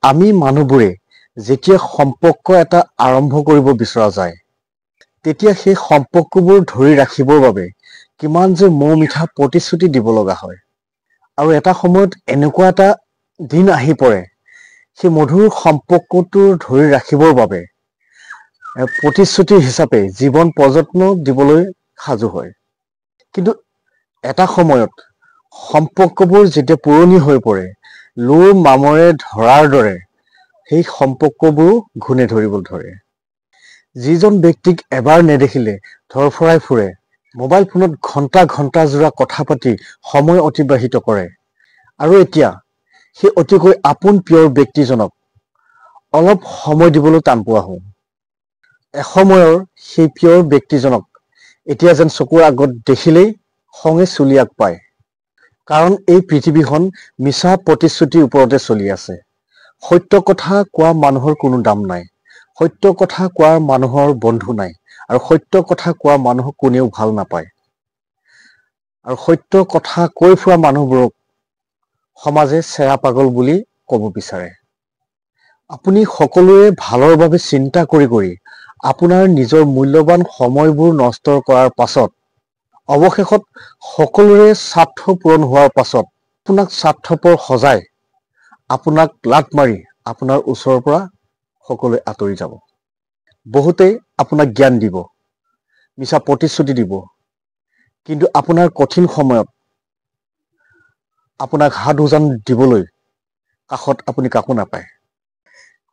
আমি মানুহবোৰে যেতিয়া সম্পৰ্ক এটা আৰম্ভ কৰিব বিচৰা যায় তেতিয়া সেই সম্পৰ্কবোৰ ধৰি ৰাখিবৰ বাবে কিমান যে মৌ মিঠা প্ৰতিশ্ৰুতি দিব লগা হয় আৰু এটা সময়ত এনেকুৱা এটা দিন আহি পৰে সেই মধুৰ সম্পৰ্কটো ধৰি ৰাখিবৰ বাবে প্ৰতিশ্ৰুতি হিচাপে জীৱন প্ৰযত্ন দিবলৈ সাজু হয় কিন্তু এটা সময়ত সম্পৰ্কবোৰ যেতিয়া পুৰণি হৈ পৰে লোৰ মামৰে ধৰাৰ দৰে সেই সম্পৰ্কবোৰ ঘূণে ধৰিবলৈ ধৰে যিজন ব্যক্তিক এবাৰ নেদেখিলে ধৰফৰাই ফুৰে মোবাইল ফোনত ঘণ্টা ঘণ্টা জোৰা কথা পাতি সময় অতিবাহিত কৰে আৰু এতিয়া সেই অতিকৈ আপোন প্ৰিয় ব্যক্তিজনক অলপ সময় দিবলৈ টান পোৱা হয় এসময়ৰ সেই প্ৰিয় ব্যক্তিজনক এতিয়া যেন চকুৰ আগত দেখিলেই খঙে চুলিয়াক পায় কাৰণ এই পৃথিৱীখন মিছা প্ৰতিশ্ৰুতিৰ ওপৰতে চলি আছে সত্য কথা কোৱা মানুহৰ কোনো দাম নাই সত্য কথা কোৱা মানুহৰ বন্ধু নাই আৰু সত্য কথা কোৱা মানুহক কোনেও ভাল নাপায় আৰু সত্য কথা কৈ ফুৰা মানুহবোৰক সমাজে চেৰা পাগল বুলি ক'ব বিচাৰে আপুনি সকলোৰে ভালৰ বাবে চিন্তা কৰি আপোনাৰ নিজৰ মূল্যৱান সময়বোৰ নষ্ট কৰাৰ পাছত অৱশেষত সকলোৰে স্বাৰ্থ পূৰণ হোৱাৰ পাছত আপোনাক স্বাৰ্থপৰ সজাই আপোনাক লাত মাৰি আপোনাৰ ওচৰৰ পৰা সকলোৱে আঁতৰি যাব বহুতেই আপোনাক জ্ঞান দিব মিছা প্ৰতিশ্ৰুতি দিব কিন্তু আপোনাৰ কঠিন সময়ত আপোনাক হাত উজান দিবলৈ কাষত আপুনি কাকো নাপায়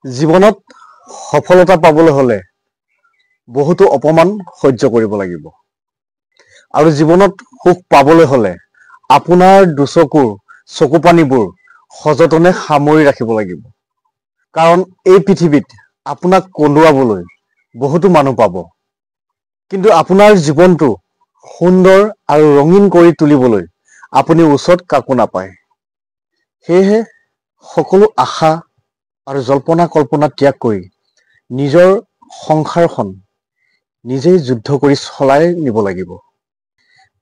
জীৱনত সফলতা পাবলৈ হলে বহুতো অপমান সহ্য কৰিব লাগিব আৰু জীৱনত সুখ পাবলৈ হলে আপোনাৰ দুচকুৰ চকুপানীবোৰ সযতনে সামৰি ৰাখিব লাগিব কাৰণ এই পৃথিৱীত আপোনাক কন্দুৱাবলৈ বহুতো মানুহ পাব কিন্তু আপোনাৰ জীৱনটো সুন্দৰ আৰু ৰঙীন কৰি তুলিবলৈ আপুনি ওচৰত কাকো নাপায় সেয়েহে সকলো আশা আৰু জল্পনা কল্পনা ত্যাগ কৰি নিজৰ সংসাৰখন নিজেই যুদ্ধ কৰি চলাই নিব লাগিব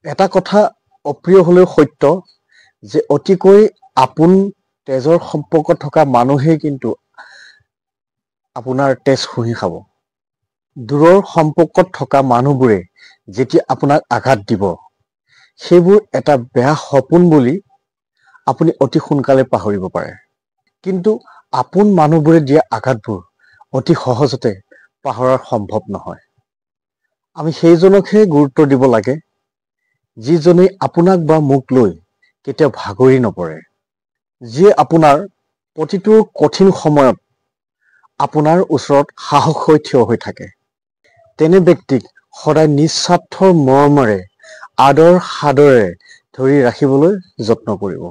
এটা কথা অপ্ৰিয় হলেও সত্য যে অতিকৈ আপোন তেজৰ সম্পৰ্ক থকা মানুহেই কিন্তু আপোনাৰ তেজ শুহি খাব দূৰৰ সম্পৰ্কত থকা মানুহবোৰে যেতিয়া আপোনাক আঘাত দিব সেইবোৰ এটা বেয়া সপোন বুলি আপুনি অতি সোনকালে পাহৰিব পাৰে কিন্তু আপোন মানুহবোৰে দিয়া আঘাতবোৰ অতি সহজতে পাহৰাৰ সম্ভৱ নহয় আমি সেইজনকহে গুৰুত্ব দিব লাগে যিজনে আপোনাক বা মোক লৈ কেতিয়াও ভাগৰি নপৰে যিয়ে আপোনাৰ প্ৰতিটো কঠিন সময়ত আপোনাৰ ওচৰত সাহস হৈ থিয় হৈ থাকে তেনে ব্যক্তিক সদায় নিস্বাৰ্থৰ মৰমেৰে আদৰ সাদৰেৰে ধৰি ৰাখিবলৈ যত্ন কৰিব